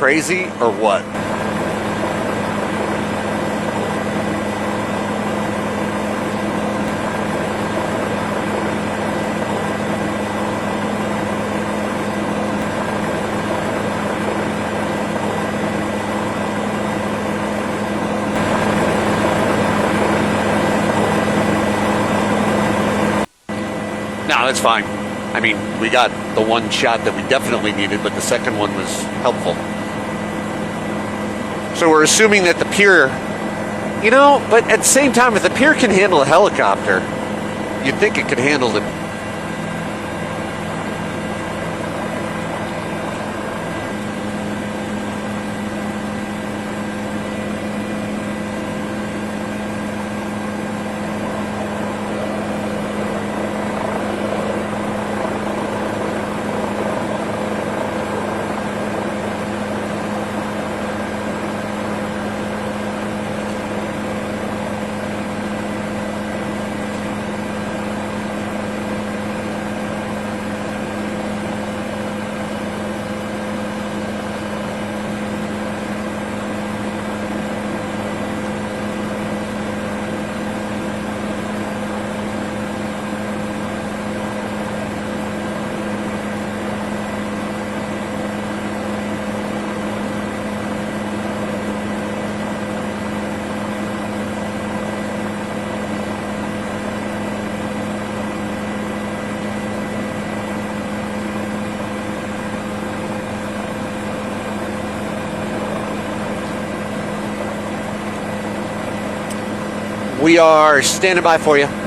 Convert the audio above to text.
crazy or what? No, that's fine. I mean, we got the one shot that we definitely needed, but the second one was helpful. So we're assuming that the pier, but at the same time, if the pier can handle a helicopter, you'd think it could handle the... We are standing by for you.